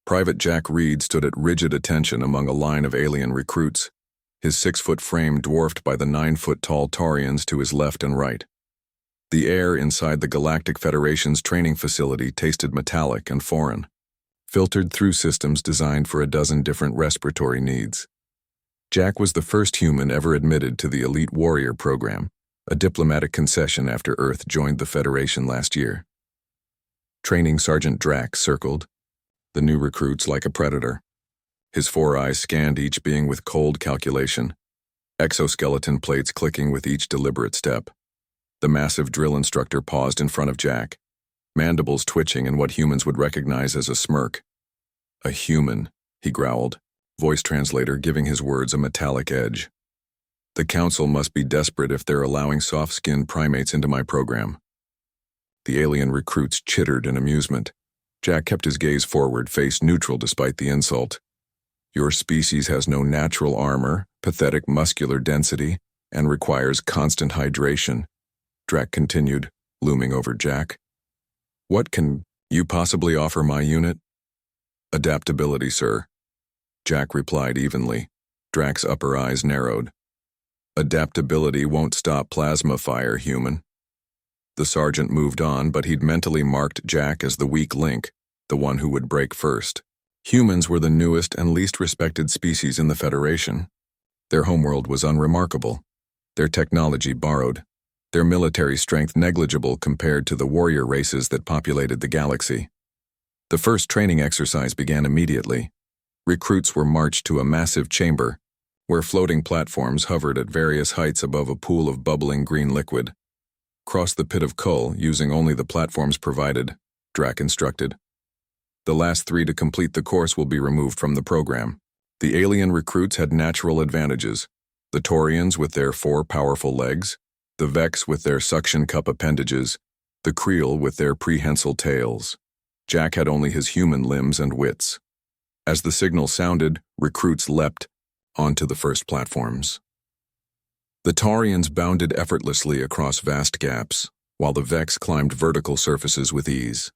Private Jack Reed stood at rigid attention among a line of alien recruits, his 6-foot frame dwarfed by the 9-foot-tall Taurians to his left and right. The air inside the Galactic Federation's training facility tasted metallic and foreign, filtered through systems designed for a dozen different respiratory needs. Jack was the first human ever admitted to the Elite Warrior program, a diplomatic concession after Earth joined the Federation last year. Training Sergeant Drack circled the new recruits like a predator. His 4 eyes scanned each being with cold calculation, exoskeleton plates clicking with each deliberate step. The massive drill instructor paused in front of Jack, mandibles twitching in what humans would recognize as a smirk. "A human," he growled, voice translator giving his words a metallic edge. "The Council must be desperate if they're allowing soft-skinned primates into my program." The alien recruits chittered in amusement. Jack kept his gaze forward, face neutral despite the insult. "Your species has no natural armor, pathetic muscular density, and requires constant hydration," Drack continued, looming over Jack. "What can you possibly offer my unit?" "Adaptability, sir," Jack replied evenly. Drack's upper eyes narrowed. "Adaptability won't stop plasma fire, human." The sergeant moved on, but he'd mentally marked Jack as the weak link, the one who would break first. Humans were the newest and least respected species in the Federation. Their homeworld was unremarkable, their technology borrowed, their military strength negligible compared to the warrior races that populated the galaxy. The first training exercise began immediately. Recruits were marched to a massive chamber, where floating platforms hovered at various heights above a pool of bubbling green liquid. "Cross the pit of Kull using only the platforms provided," Drack instructed. "The last 3 to complete the course will be removed from the program." The alien recruits had natural advantages, the Taurians with their 4 powerful legs, the Vex with their suction cup appendages, the Creel with their prehensile tails. Jack had only his human limbs and wits. As the signal sounded, recruits leapt onto the first platforms. The Taurians bounded effortlessly across vast gaps, while the Vex climbed vertical surfaces with ease.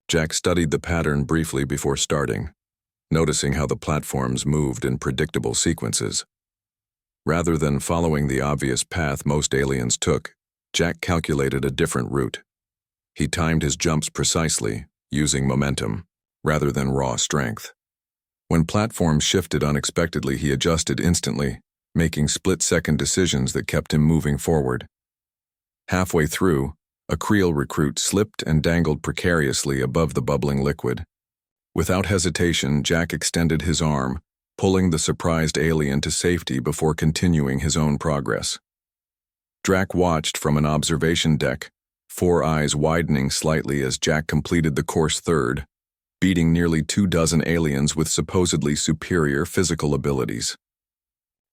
Jack studied the pattern briefly before starting, noticing how the platforms moved in predictable sequences. Rather than following the obvious path most aliens took, Jack calculated a different route. He timed his jumps precisely, using momentum, rather than raw strength. When platforms shifted unexpectedly, he adjusted instantly, making split-second decisions that kept him moving forward. Halfway through, a Creel recruit slipped and dangled precariously above the bubbling liquid. Without hesitation, Jack extended his arm, pulling the surprised alien to safety before continuing his own progress. Drack watched from an observation deck, 4 eyes widening slightly as Jack completed the course third, beating nearly 24 aliens with supposedly superior physical abilities.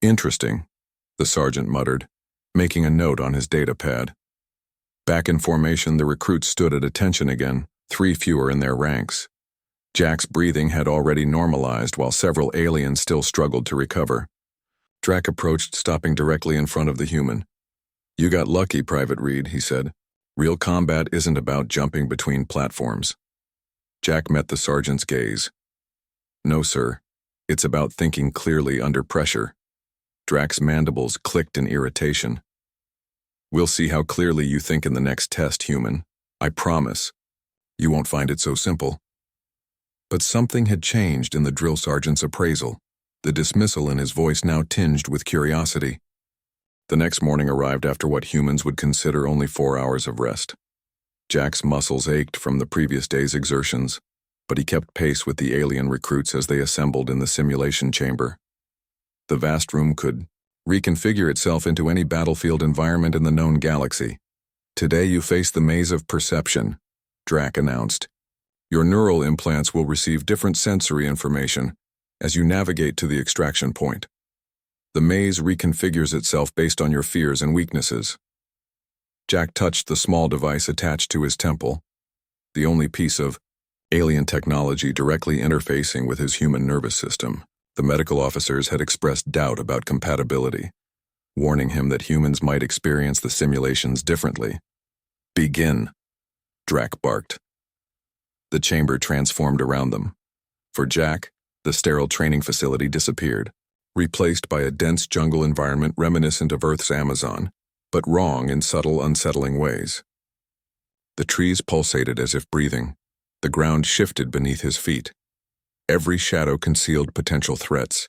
"Interesting," the sergeant muttered, making a note on his data pad. Back in formation, the recruits stood at attention again, 3 fewer in their ranks. Jack's breathing had already normalized while several aliens still struggled to recover. Drack approached, stopping directly in front of the human. "You got lucky, Private Reed," he said. "Real combat isn't about jumping between platforms." Jack met the sergeant's gaze. "No, sir. It's about thinking clearly under pressure." Drack's mandibles clicked in irritation. "We'll see how clearly you think in the next test, human. I promise. You won't find it so simple." But something had changed in the drill sergeant's appraisal, the dismissal in his voice now tinged with curiosity. The next morning arrived after what humans would consider only 4 hours of rest. Jack's muscles ached from the previous day's exertions, but he kept pace with the alien recruits as they assembled in the simulation chamber. The vast room could reconfigure itself into any battlefield environment in the known galaxy. "Today you face the maze of perception," Drack announced. "Your neural implants will receive different sensory information as you navigate to the extraction point. The maze reconfigures itself based on your fears and weaknesses." Jack touched the small device attached to his temple, the only piece of alien technology directly interfacing with his human nervous system. The medical officers had expressed doubt about compatibility, warning him that humans might experience the simulations differently. "Begin," Drack barked. The chamber transformed around them. For Jack, the sterile training facility disappeared, replaced by a dense jungle environment reminiscent of Earth's Amazon, but wrong in subtle, unsettling ways. The trees pulsated as if breathing. The ground shifted beneath his feet. Every shadow concealed potential threats.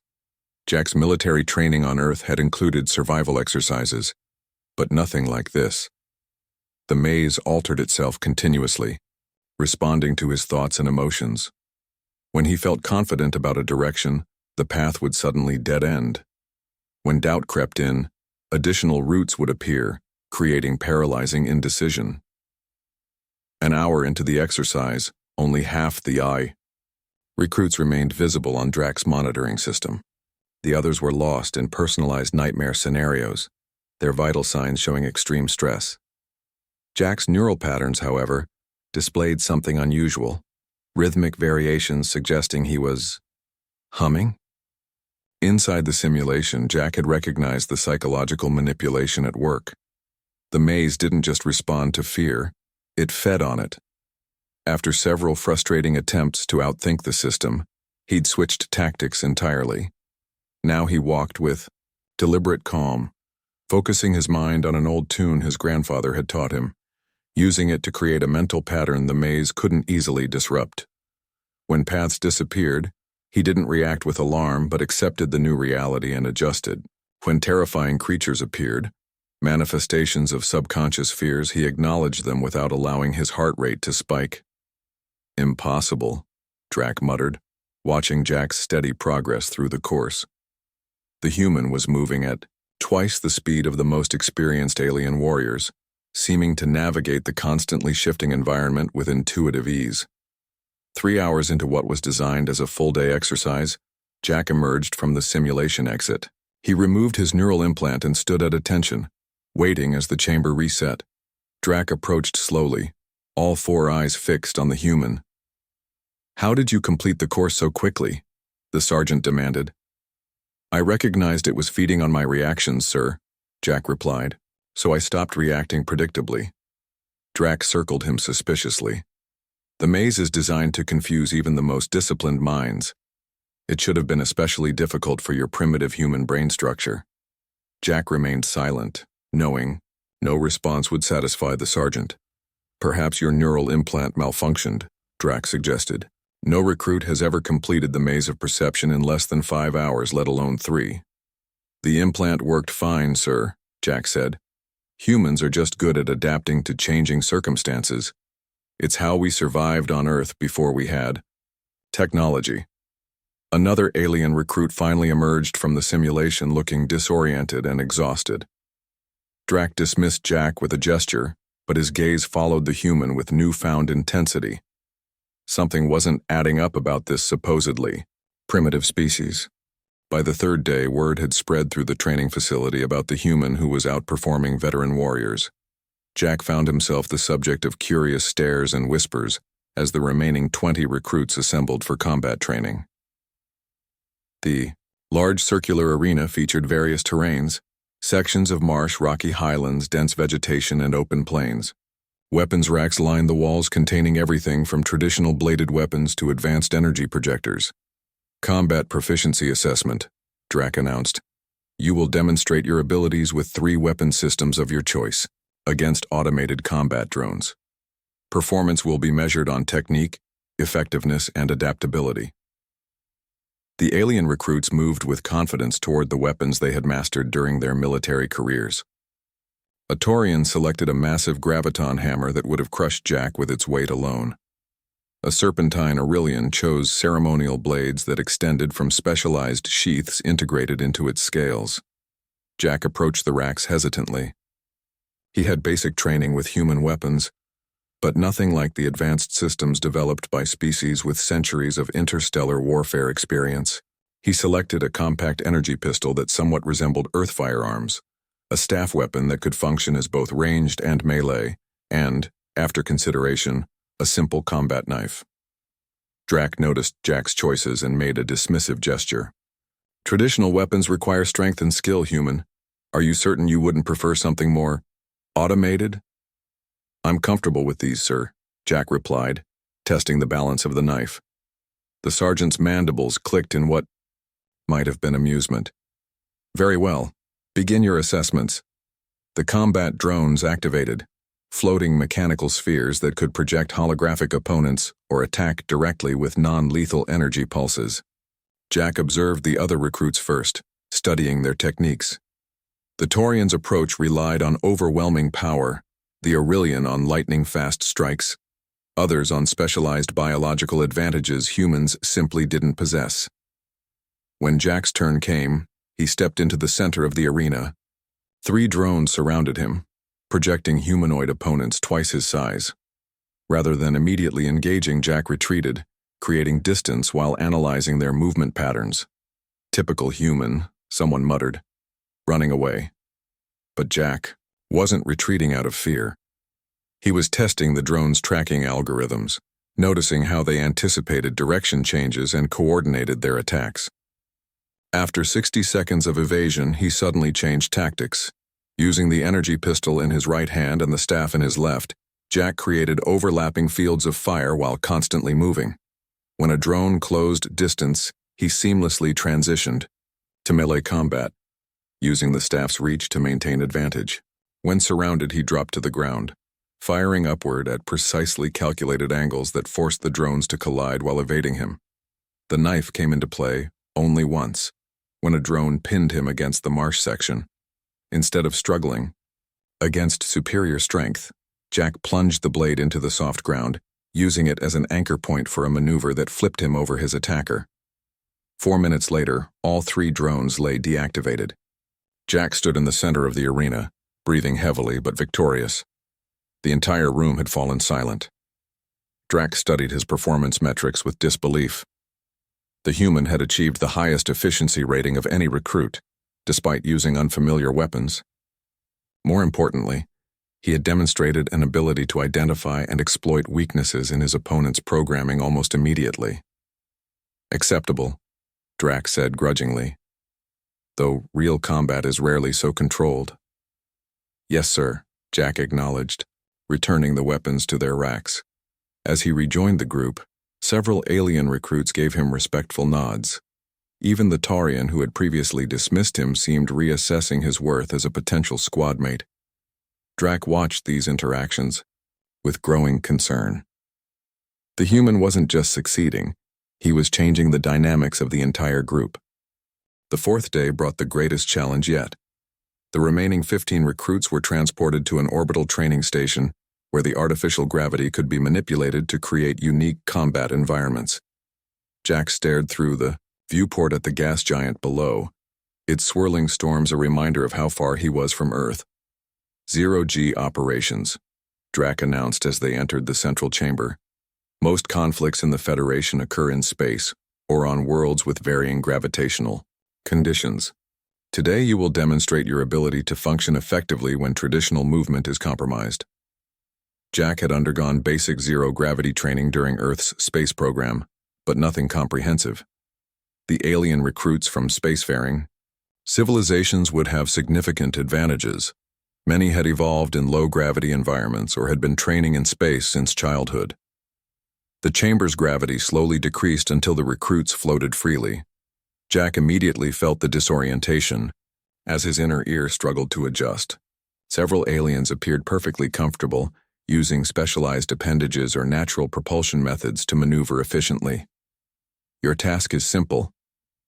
Jack's military training on Earth had included survival exercises, but nothing like this. The maze altered itself continuously, responding to his thoughts and emotions. When he felt confident about a direction, the path would suddenly dead end. When doubt crept in, additional routes would appear, creating paralyzing indecision. An hour into the exercise, only half the eye. Recruits remained visible on Drack's monitoring system. The others were lost in personalized nightmare scenarios, their vital signs showing extreme stress. Jack's neural patterns, however, displayed something unusual, rhythmic variations suggesting he was humming. Inside the simulation, Jack had recognized the psychological manipulation at work. The maze didn't just respond to fear, it fed on it. After several frustrating attempts to outthink the system, he'd switched tactics entirely. Now he walked with deliberate calm, focusing his mind on an old tune his grandfather had taught him, using it to create a mental pattern the maze couldn't easily disrupt. When paths disappeared, he didn't react with alarm but accepted the new reality and adjusted. When terrifying creatures appeared, manifestations of subconscious fears, he acknowledged them without allowing his heart rate to spike. Impossible, Drack muttered, watching Jack's steady progress through the course. The human was moving at twice the speed of the most experienced alien warriors, seeming to navigate the constantly shifting environment with intuitive ease. 3 hours into what was designed as a full-day exercise, Jack emerged from the simulation exit. He removed his neural implant and stood at attention, waiting as the chamber reset. Drack approached slowly, all 4 eyes fixed on the human. "How did you complete the course so quickly?" the sergeant demanded. "I recognized it was feeding on my reactions, sir," Jack replied, "so I stopped reacting predictably." Drack circled him suspiciously. The maze is designed to confuse even the most disciplined minds. It should have been especially difficult for your primitive human brain structure. Jack remained silent, knowing no response would satisfy the sergeant. "Perhaps your neural implant malfunctioned," Drack suggested. "No recruit has ever completed the maze of perception in less than 5 hours, let alone 3. "The implant worked fine, sir," Jack said. "Humans are just good at adapting to changing circumstances. It's how we survived on Earth before we had technology." Another alien recruit finally emerged from the simulation looking disoriented and exhausted. Drack dismissed Jack with a gesture, but his gaze followed the human with newfound intensity. Something wasn't adding up about this supposedly primitive species. By the 3rd day, word had spread through the training facility about the human who was outperforming veteran warriors. Jack found himself the subject of curious stares and whispers as the remaining 20 recruits assembled for combat training. The large circular arena featured various terrains, sections of marsh, rocky highlands, dense vegetation, and open plains. Weapons racks lined the walls containing everything from traditional bladed weapons to advanced energy projectors. "Combat proficiency assessment," Drack announced. "You will demonstrate your abilities with 3 weapon systems of your choice against automated combat drones. Performance will be measured on technique, effectiveness, and adaptability." The alien recruits moved with confidence toward the weapons they had mastered during their military careers. A Taurian selected a massive graviton hammer that would have crushed Jack with its weight alone. A serpentine Aurelian chose ceremonial blades that extended from specialized sheaths integrated into its scales. Jack approached the racks hesitantly. He had basic training with human weapons, but nothing like the advanced systems developed by species with centuries of interstellar warfare experience. He selected a compact energy pistol that somewhat resembled Earth firearms, a staff weapon that could function as both ranged and melee, and, after consideration, a simple combat knife. Drack noticed Jack's choices and made a dismissive gesture. "Traditional weapons require strength and skill, human. Are you certain you wouldn't prefer something more automated?" "I'm comfortable with these, sir," Jack replied, testing the balance of the knife. The sergeant's mandibles clicked in what might have been amusement. Very well. Begin your assessments. The combat drones activated, floating mechanical spheres that could project holographic opponents or attack directly with non-lethal energy pulses. Jack observed the other recruits first, studying their techniques. The Taurians' approach relied on overwhelming power, the Aurelian on lightning-fast strikes, others on specialized biological advantages humans simply didn't possess. When Jack's turn came, he stepped into the center of the arena. 3 drones surrounded him, projecting humanoid opponents twice his size. Rather than immediately engaging, Jack retreated, creating distance while analyzing their movement patterns. Typical human, someone muttered, running away. But Jack wasn't retreating out of fear. He was testing the drone's tracking algorithms, noticing how they anticipated direction changes and coordinated their attacks. After 60 seconds of evasion, he suddenly changed tactics. Using the energy pistol in his right hand and the staff in his left, Jack created overlapping fields of fire while constantly moving. When a drone closed distance, he seamlessly transitioned to melee combat, using the staff's reach to maintain advantage. When surrounded, he dropped to the ground, firing upward at precisely calculated angles that forced the drones to collide while evading him. The knife came into play only once, when a drone pinned him against the marsh section. Instead of struggling against superior strength, Jack plunged the blade into the soft ground, using it as an anchor point for a maneuver that flipped him over his attacker. 4 minutes later, all 3 drones lay deactivated. Jack stood in the center of the arena, breathing heavily but victorious. The entire room had fallen silent. Drac studied his performance metrics with disbelief. The human had achieved the highest efficiency rating of any recruit, despite using unfamiliar weapons. More importantly, he had demonstrated an ability to identify and exploit weaknesses in his opponent's programming almost immediately. Acceptable, Drac said grudgingly, though real combat is rarely so controlled. Yes, sir, Jack acknowledged, returning the weapons to their racks. As he rejoined the group, several alien recruits gave him respectful nods. Even the Taurian who had previously dismissed him seemed reassessing his worth as a potential squad mate. Drac watched these interactions with growing concern. The human wasn't just succeeding, he was changing the dynamics of the entire group. The 4th day brought the greatest challenge yet. The remaining 15 recruits were transported to an orbital training station where the artificial gravity could be manipulated to create unique combat environments. Jack stared through the viewport at the gas giant below, its swirling storms a reminder of how far he was from Earth. 0G operations, Drac announced as they entered the central chamber. Most conflicts in the Federation occur in space or on worlds with varying gravitational conditions. Today you will demonstrate your ability to function effectively when traditional movement is compromised. Jack had undergone basic zero-gravity training during Earth's space program, but nothing comprehensive. The alien recruits from spacefaring civilizations would have significant advantages. Many had evolved in low-gravity environments or had been training in space since childhood. The chamber's gravity slowly decreased until the recruits floated freely. Jack immediately felt the disorientation as his inner ear struggled to adjust. Several aliens appeared perfectly comfortable, using specialized appendages or natural propulsion methods to maneuver efficiently. Your task is simple,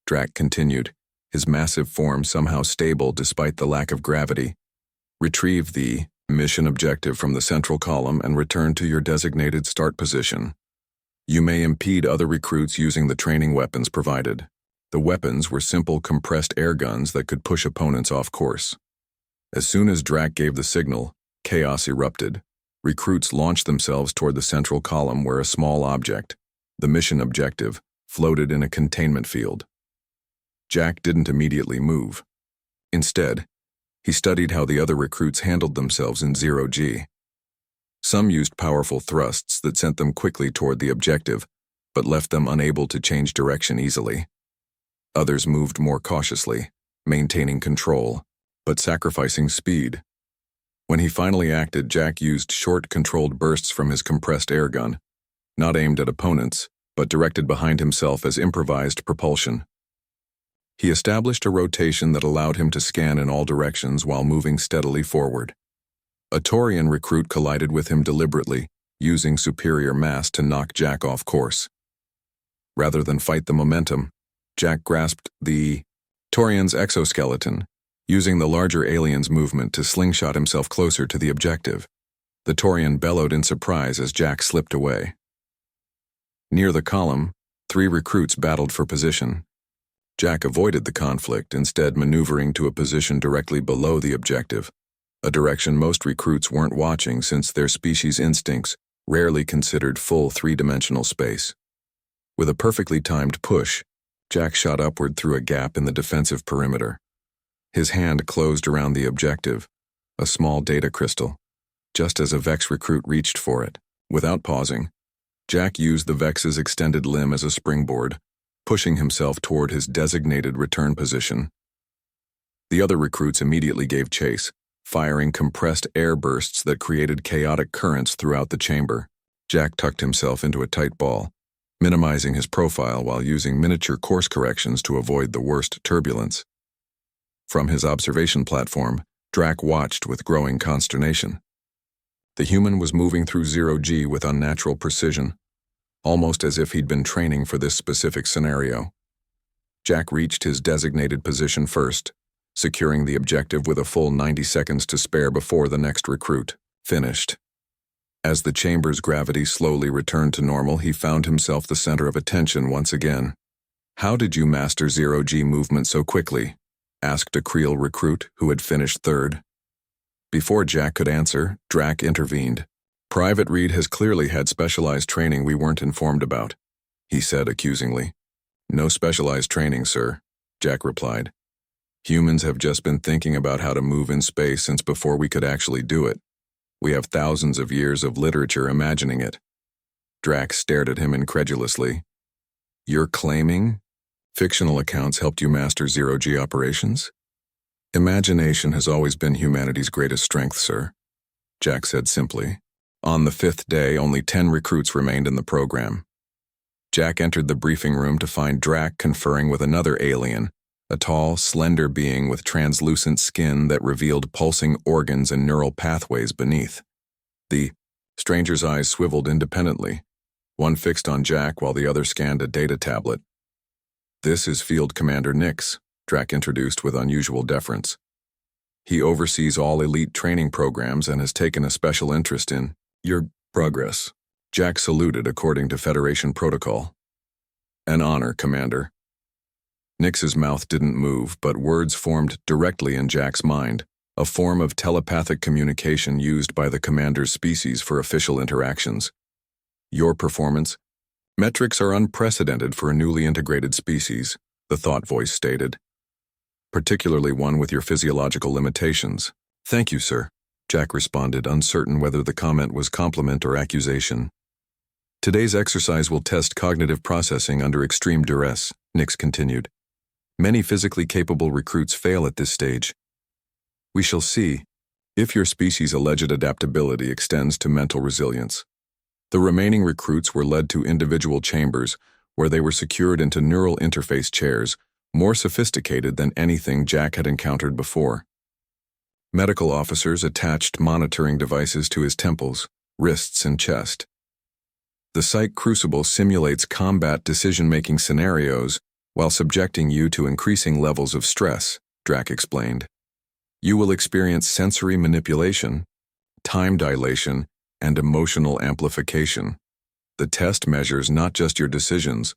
Drac continued, his massive form somehow stable despite the lack of gravity. Retrieve the mission objective from the central column and return to your designated start position. You may impede other recruits using the training weapons provided. The weapons were simple compressed air guns that could push opponents off course. As soon as Drac gave the signal, chaos erupted. Recruits launched themselves toward the central column where a small object, the mission objective, floated in a containment field. Jack didn't immediately move. Instead, he studied how the other recruits handled themselves in 0G. Some used powerful thrusts that sent them quickly toward the objective, but left them unable to change direction easily. Others moved more cautiously, maintaining control, but sacrificing speed. When he finally acted, Jack used short, controlled bursts from his compressed air gun, not aimed at opponents, but directed behind himself as improvised propulsion. He established a rotation that allowed him to scan in all directions while moving steadily forward. A Taurian recruit collided with him deliberately, using superior mass to knock Jack off course. Rather than fight the momentum, Jack grasped the Taurian's exoskeleton, using the larger alien's movement to slingshot himself closer to the objective. The Taurian bellowed in surprise as Jack slipped away. Near the column, 3 recruits battled for position. Jack avoided the conflict, instead maneuvering to a position directly below the objective, a direction most recruits weren't watching since their species' instincts rarely considered full 3-dimensional space. With a perfectly timed push, Jack shot upward through a gap in the defensive perimeter. His hand closed around the objective, a small data crystal, just as a Vex recruit reached for it. Without pausing, Jack used the Vex's extended limb as a springboard, pushing himself toward his designated return position. The other recruits immediately gave chase, firing compressed air bursts that created chaotic currents throughout the chamber. Jack tucked himself into a tight ball, minimizing his profile while using miniature course corrections to avoid the worst turbulence. From his observation platform, Drac watched with growing consternation. The human was moving through 0G with unnatural precision, almost as if he'd been training for this specific scenario. Jack reached his designated position first, securing the objective with a full 90 seconds to spare before the next recruit finished. As the chamber's gravity slowly returned to normal, he found himself the center of attention once again. "How did you master 0G movement so quickly?" asked a Creel recruit who had finished third. Before Jack could answer, Drac intervened. "Private Reed has clearly had specialized training we weren't informed about," he said accusingly. "No specialized training, sir," Jack replied. "Humans have just been thinking about how to move in space since before we could actually do it. We have thousands of years of literature imagining it." Drac stared at him incredulously. "You're claiming fictional accounts helped you master 0G operations?" "Imagination has always been humanity's greatest strength, sir," Jack said simply. On the 5th day, only 10 recruits remained in the program. Jack entered the briefing room to find Drac conferring with another alien, a tall, slender being with translucent skin that revealed pulsing organs and neural pathways beneath. The stranger's eyes swiveled independently, one fixed on Jack while the other scanned a data tablet. "This is Field Commander Nix," Drac introduced with unusual deference. "He oversees all elite training programs and has taken a special interest in your progress." Jack saluted according to Federation protocol. "An honor, Commander." Nix's mouth didn't move, but words formed directly in Jack's mind, a form of telepathic communication used by the commander's species for official interactions. "Your performance metrics are unprecedented for a newly integrated species," the thought voice stated. "Particularly one with your physiological limitations." "Thank you, sir," Jack responded, uncertain whether the comment was compliment or accusation. "Today's exercise will test cognitive processing under extreme duress," Nix continued. "Many physically capable recruits fail at this stage. We shall see if your species' alleged adaptability extends to mental resilience." The remaining recruits were led to individual chambers where they were secured into neural interface chairs, more sophisticated than anything Jack had encountered before. Medical officers attached monitoring devices to his temples, wrists, and chest. "The psych crucible simulates combat decision-making scenarios while subjecting you to increasing levels of stress," Drac explained. "You will experience sensory manipulation, time dilation, and emotional amplification. The test measures not just your decisions,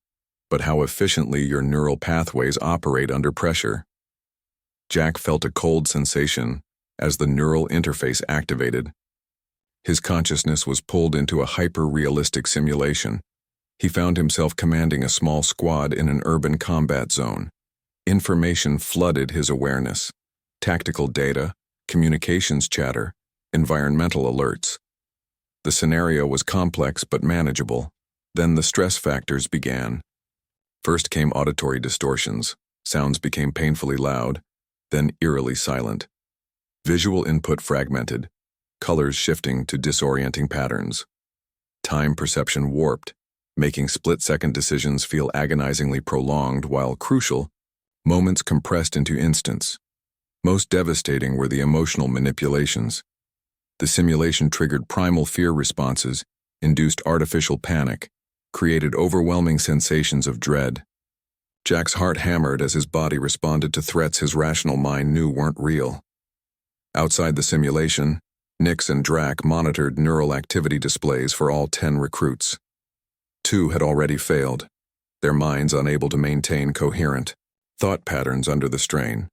but how efficiently your neural pathways operate under pressure." Jack felt a cold sensation as the neural interface activated. His consciousness was pulled into a hyper-realistic simulation. He found himself commanding a small squad in an urban combat zone. Information flooded his awareness: tactical data, communications chatter, environmental alerts. The scenario was complex but manageable. Then the stress factors began. First came auditory distortions. Sounds became painfully loud, then eerily silent. Visual input fragmented, colors shifting to disorienting patterns. Time perception warped, making split-second decisions feel agonizingly prolonged while crucial, moments compressed into instants. Most devastating were the emotional manipulations. The simulation triggered primal fear responses, induced artificial panic, created overwhelming sensations of dread. Jack's heart hammered as his body responded to threats his rational mind knew weren't real. Outside the simulation, Nix and Drac monitored neural activity displays for all 10 recruits. 2 had already failed, their minds unable to maintain coherent thought patterns under the strain.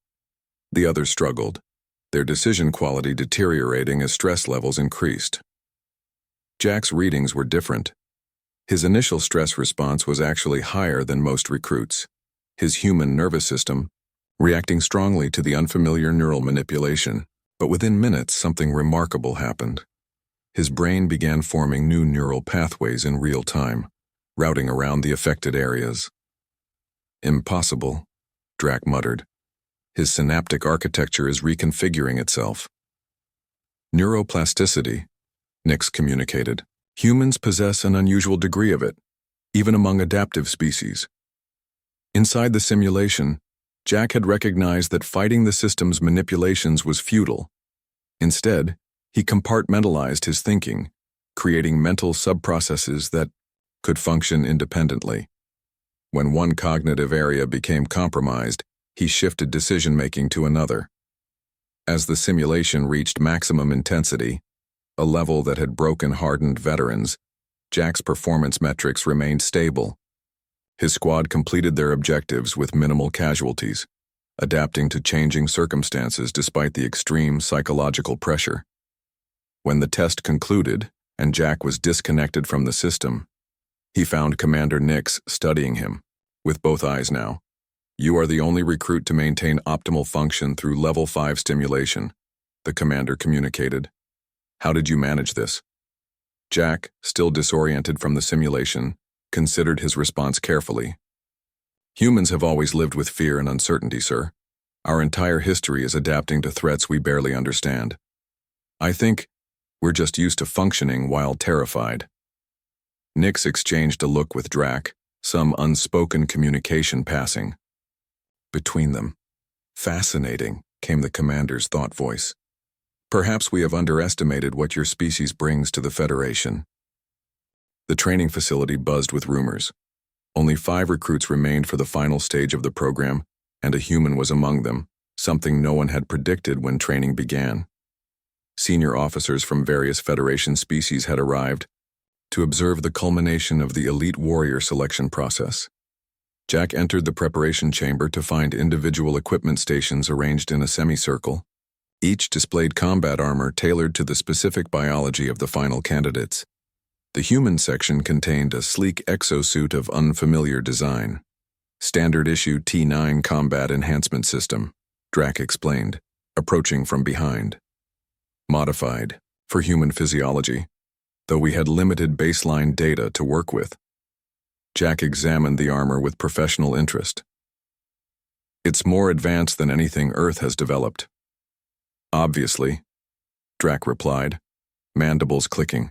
The others struggled, their decision quality deteriorating as stress levels increased. Jack's readings were different. His initial stress response was actually higher than most recruits, his human nervous system reacting strongly to the unfamiliar neural manipulation. But within minutes, something remarkable happened. His brain began forming new neural pathways in real time, routing around the affected areas. Impossible, Drac muttered. His synaptic architecture is reconfiguring itself. Neuroplasticity, Nix communicated. Humans possess an unusual degree of it, even among adaptive species. Inside the simulation, Jack had recognized that fighting the system's manipulations was futile. Instead, he compartmentalized his thinking, creating mental subprocesses that could function independently. When one cognitive area became compromised, he shifted decision-making to another. As the simulation reached maximum intensity, a level that had broken hardened veterans, Jack's performance metrics remained stable. His squad completed their objectives with minimal casualties, adapting to changing circumstances despite the extreme psychological pressure. When the test concluded and Jack was disconnected from the system, he found Commander Nix studying him, with both eyes now. You are the only recruit to maintain optimal function through level 5 stimulation, the commander communicated. How did you manage this? Jack, still disoriented from the simulation, considered his response carefully. Humans have always lived with fear and uncertainty, sir. Our entire history is adapting to threats we barely understand. I think we're just used to functioning while terrified. Nix exchanged a look with Drac, some unspoken communication passing between them. Fascinating, came the commander's thought voice. Perhaps we have underestimated what your species brings to the Federation. The training facility buzzed with rumors. Only 5 recruits remained for the final stage of the program, and a human was among them, something no one had predicted when training began. Senior officers from various Federation species had arrived to observe the culmination of the elite warrior selection process. Jack entered the preparation chamber to find individual equipment stations arranged in a semicircle. Each displayed combat armor tailored to the specific biology of the final candidates. The human section contained a sleek exosuit of unfamiliar design. Standard issue T9 combat enhancement system, Drac explained, approaching from behind. Modified for human physiology, though we had limited baseline data to work with. Jack examined the armor with professional interest. It's more advanced than anything Earth has developed. Obviously, Drac replied, mandibles clicking.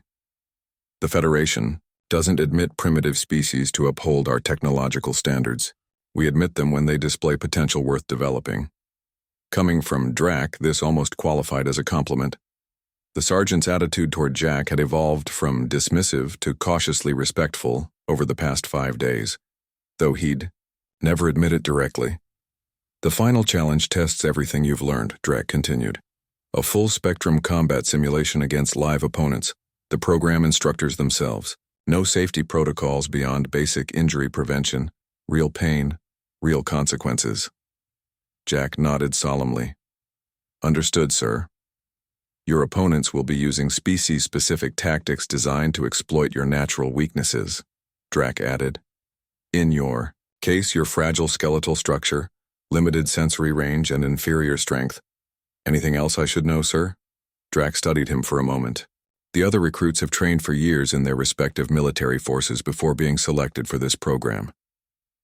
The Federation doesn't admit primitive species to uphold our technological standards. We admit them when they display potential worth developing. Coming from Drac, this almost qualified as a compliment. The sergeant's attitude toward Jack had evolved from dismissive to cautiously respectful over the past 5 days, though he'd never admit it directly. The final challenge tests everything you've learned, Drac continued. A full-spectrum combat simulation against live opponents, the program instructors themselves. No safety protocols beyond basic injury prevention, real pain, real consequences. Jack nodded solemnly. Understood, sir. Your opponents will be using species-specific tactics designed to exploit your natural weaknesses, Drac added. In your case, your fragile skeletal structure, limited sensory range, and inferior strength. Anything else I should know, sir? Drac studied him for a moment. The other recruits have trained for years in their respective military forces before being selected for this program.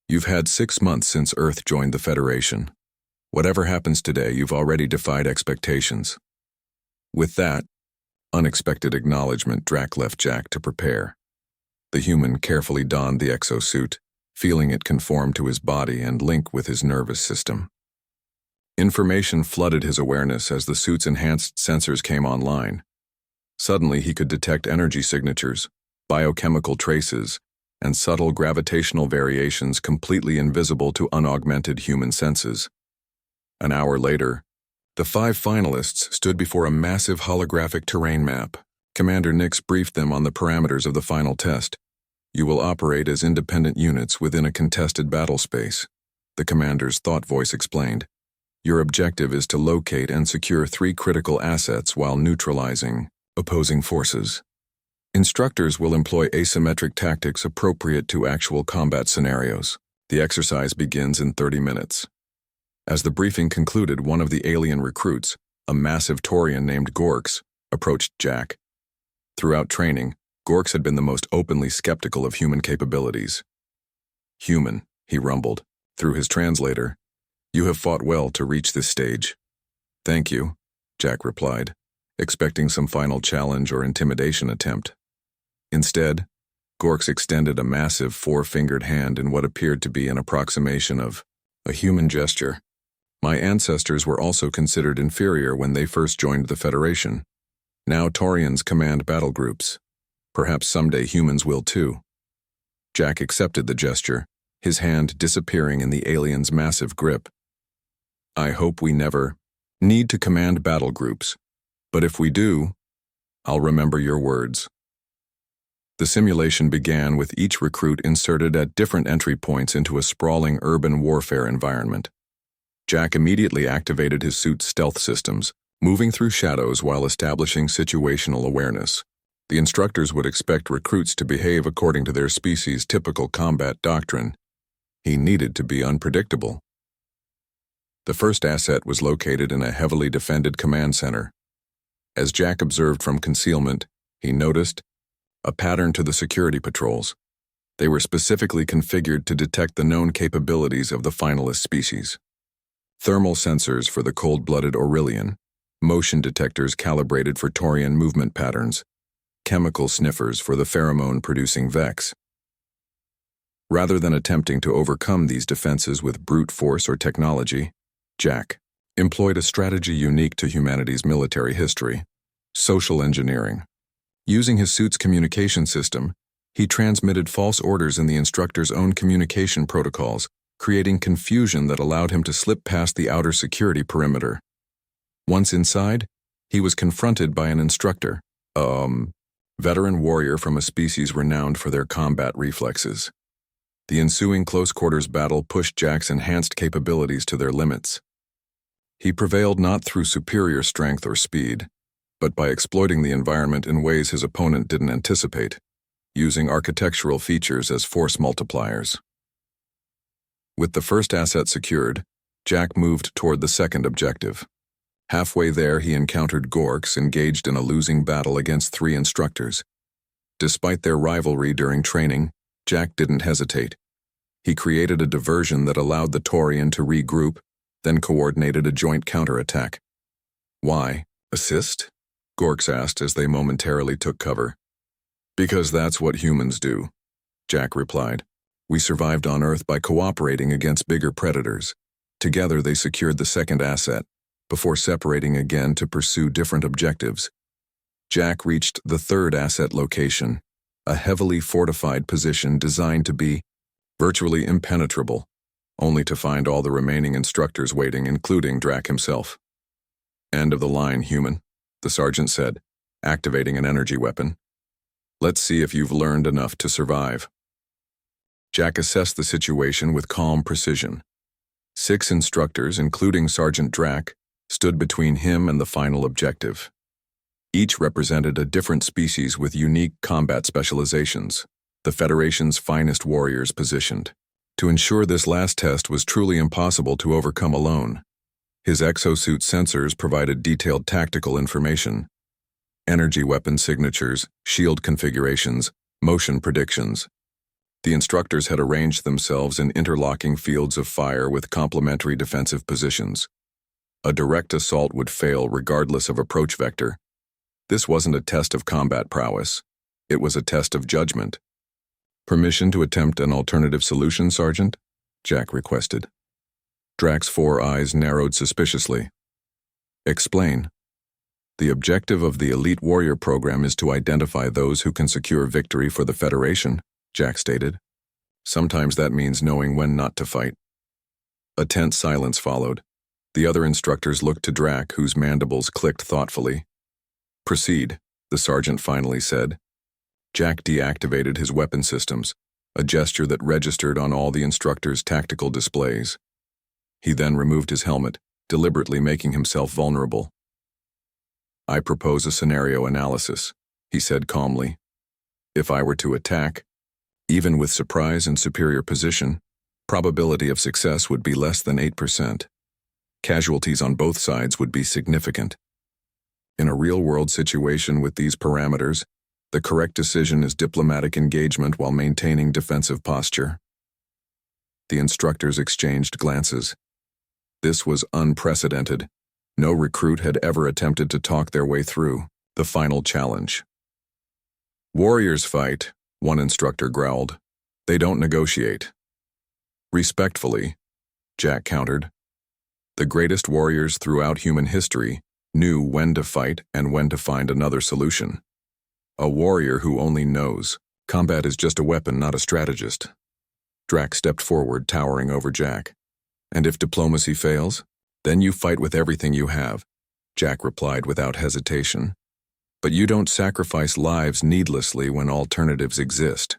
You've had 6 months since Earth joined the Federation. Whatever happens today, you've already defied expectations. With that unexpected acknowledgement, Drac left Jack to prepare. The human carefully donned the exosuit, feeling it conform to his body and link with his nervous system. Information flooded his awareness as the suit's enhanced sensors came online. Suddenly, he could detect energy signatures, biochemical traces, and subtle gravitational variations completely invisible to unaugmented human senses. An hour later, the 5 finalists stood before a massive holographic terrain map. Commander Nix briefed them on the parameters of the final test. "You will operate as independent units within a contested battle space," the commander's thought voice explained. "Your objective is to locate and secure 3 critical assets while neutralizing opposing forces. Instructors will employ asymmetric tactics appropriate to actual combat scenarios. The exercise begins in 30 minutes. As the briefing concluded, one of the alien recruits, a massive Taurian named Gorks, approached Jack. Throughout training, Gorks had been the most openly skeptical of human capabilities. "Human," he rumbled, through his translator. "You have fought well to reach this stage." "Thank you," Jack replied, expecting some final challenge or intimidation attempt. Instead, Gorks extended a massive 4-fingered hand in what appeared to be an approximation of a human gesture. "My ancestors were also considered inferior when they first joined the Federation. Now Taurians command battle groups. Perhaps someday humans will too." Jack accepted the gesture, his hand disappearing in the alien's massive grip. "I hope we never need to command battle groups, but if we do, I'll remember your words." The simulation began with each recruit inserted at different entry points into a sprawling urban warfare environment. Jack immediately activated his suit's stealth systems, moving through shadows while establishing situational awareness. The instructors would expect recruits to behave according to their species' typical combat doctrine. He needed to be unpredictable. The first asset was located in a heavily defended command center. As Jack observed from concealment, he noticed a pattern to the security patrols. They were specifically configured to detect the known capabilities of the finalist species. Thermal sensors for the cold-blooded Aurelian, motion detectors calibrated for Taurian movement patterns, chemical sniffers for the pheromone-producing Vex. Rather than attempting to overcome these defenses with brute force or technology, Jack employed a strategy unique to humanity's military history: social engineering. Using his suit's communication system, he transmitted false orders in the instructor's own communication protocols, creating confusion that allowed him to slip past the outer security perimeter. Once inside, he was confronted by an instructor, a veteran warrior from a species renowned for their combat reflexes. The ensuing close-quarters battle pushed Jack's enhanced capabilities to their limits. He prevailed not through superior strength or speed, but by exploiting the environment in ways his opponent didn't anticipate, using architectural features as force multipliers. With the first asset secured, Jack moved toward the second objective. Halfway there, he encountered Gorks engaged in a losing battle against 3 instructors. Despite their rivalry during training, Jack didn't hesitate. He created a diversion that allowed the Taurian to regroup, then coordinated a joint counterattack. "Why? Assist?" Gorks asked as they momentarily took cover. "Because that's what humans do," Jack replied. "We survived on Earth by cooperating against bigger predators." Together they secured the second asset, before separating again to pursue different objectives. Jack reached the third asset location, a heavily fortified position designed to be virtually impenetrable, only to find all the remaining instructors waiting, including Drac himself. "End of the line, human," the sergeant said, activating an energy weapon. "Let's see if you've learned enough to survive." Jack assessed the situation with calm precision. 6 instructors, including Sergeant Drac, stood between him and the final objective. Each represented a different species with unique combat specializations, the Federation's finest warriors positioned. To ensure this last test was truly impossible to overcome alone, his exosuit sensors provided detailed tactical information: energy weapon signatures, shield configurations, motion predictions. The instructors had arranged themselves in interlocking fields of fire with complementary defensive positions. A direct assault would fail regardless of approach vector. This wasn't a test of combat prowess. It was a test of judgment. Permission to attempt an alternative solution, Sergeant? Jack requested. Drack's 4 eyes narrowed suspiciously. Explain. The objective of the Elite Warrior program is to identify those who can secure victory for the Federation, Jack stated. Sometimes that means knowing when not to fight. A tense silence followed. The other instructors looked to Drack, whose mandibles clicked thoughtfully. Proceed, the sergeant finally said. Jack deactivated his weapon systems, a gesture that registered on all the instructors' tactical displays. He then removed his helmet, deliberately making himself vulnerable. I propose a scenario analysis, he said calmly. If I were to attack, even with surprise and superior position, probability of success would be less than 8%. Casualties on both sides would be significant. In a real-world situation with these parameters, the correct decision is diplomatic engagement while maintaining defensive posture. The instructors exchanged glances. This was unprecedented. No recruit had ever attempted to talk their way through the final challenge. Warriors fight, one instructor growled. They don't negotiate. Respectfully, Jack countered. The greatest warriors throughout human history knew when to fight and when to find another solution. A warrior who only knows. Combat is just a weapon, not a strategist. Drack stepped forward, towering over Jack. And if diplomacy fails, then you fight with everything you have, Jack replied without hesitation. But you don't sacrifice lives needlessly when alternatives exist.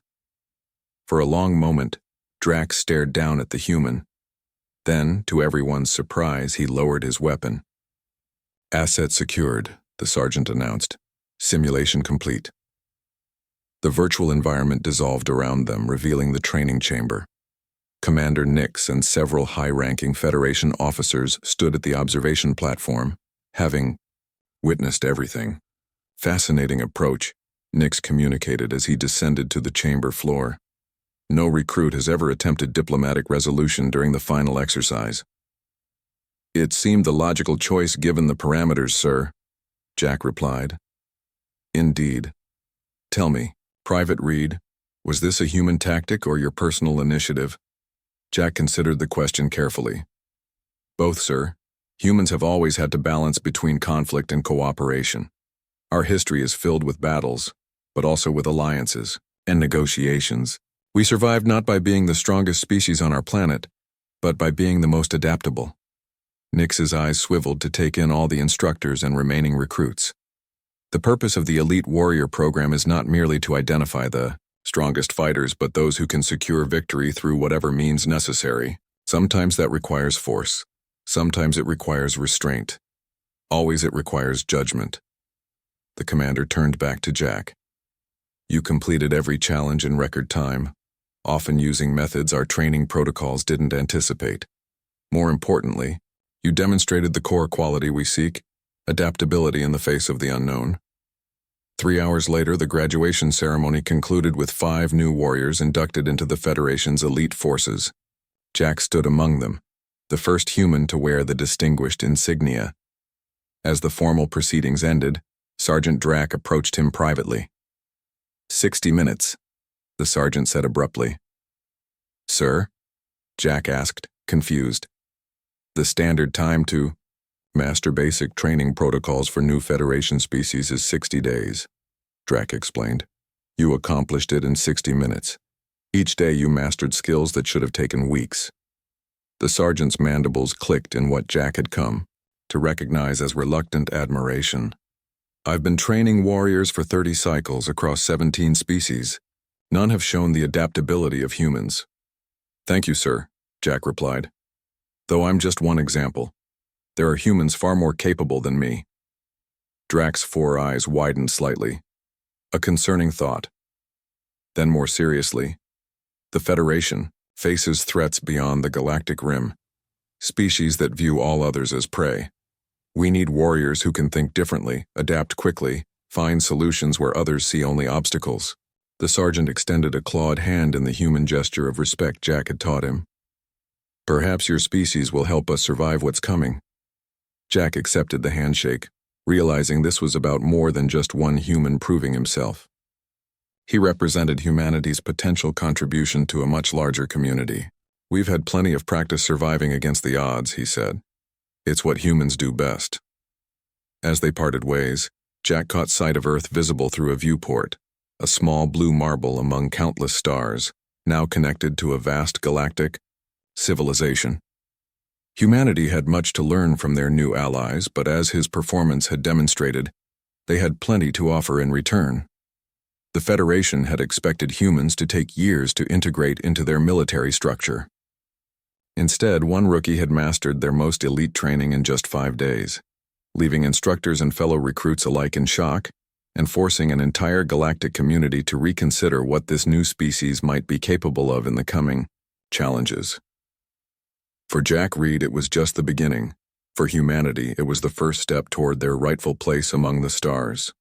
For a long moment, Drack stared down at the human. Then, to everyone's surprise, he lowered his weapon. Asset secured, the sergeant announced. Simulation complete. The virtual environment dissolved around them, revealing the training chamber. Commander Nix and several high-ranking Federation officers stood at the observation platform, having witnessed everything. Fascinating approach, Nix communicated as he descended to the chamber floor. No recruit has ever attempted diplomatic resolution during the final exercise. It seemed the logical choice given the parameters, sir, Jack replied. Indeed. Tell me, Private Reed, was this a human tactic or your personal initiative? Jack considered the question carefully. Both, sir. Humans have always had to balance between conflict and cooperation. Our history is filled with battles, but also with alliances and negotiations. We survived not by being the strongest species on our planet, but by being the most adaptable. Nix's eyes swiveled to take in all the instructors and remaining recruits. The purpose of the Elite Warrior program is not merely to identify the strongest fighters, but those who can secure victory through whatever means necessary. Sometimes that requires force. Sometimes it requires restraint. Always it requires judgment. The commander turned back to Jack. You completed every challenge in record time, often using methods our training protocols didn't anticipate. More importantly, you demonstrated the core quality we seek, adaptability in the face of the unknown. 3 hours later, the graduation ceremony concluded with 5 new warriors inducted into the Federation's elite forces. Jack stood among them, the first human to wear the distinguished insignia. As the formal proceedings ended, Sergeant Drack approached him privately. 60 minutes, the sergeant said abruptly. Sir? Jack asked, confused. The standard time to master basic training protocols for new Federation species is 60 days, Drack explained. You accomplished it in 60 minutes. Each day you mastered skills that should have taken weeks. The sergeant's mandibles clicked in what Jack had come to recognize as reluctant admiration. I've been training warriors for 30 cycles across 17 species. None have shown the adaptability of humans. Thank you, sir, Jack replied. Though I'm just one example. There are humans far more capable than me. Drack's 4 eyes widened slightly. A concerning thought. Then more seriously, the Federation faces threats beyond the galactic rim, species that view all others as prey. We need warriors who can think differently, adapt quickly, find solutions where others see only obstacles. The sergeant extended a clawed hand in the human gesture of respect Jack had taught him. Perhaps your species will help us survive what's coming. Jack accepted the handshake, realizing this was about more than just one human proving himself. He represented humanity's potential contribution to a much larger community. "We've had plenty of practice surviving against the odds," he said. "It's what humans do best." As they parted ways, Jack caught sight of Earth visible through a viewport, a small blue marble among countless stars, now connected to a vast galactic civilization. Humanity had much to learn from their new allies, but as his performance had demonstrated, they had plenty to offer in return. The Federation had expected humans to take years to integrate into their military structure. Instead, one rookie had mastered their most elite training in just 5 days, leaving instructors and fellow recruits alike in shock and forcing an entire galactic community to reconsider what this new species might be capable of in the coming challenges. For Jack Reed, it was just the beginning. For humanity, it was the first step toward their rightful place among the stars.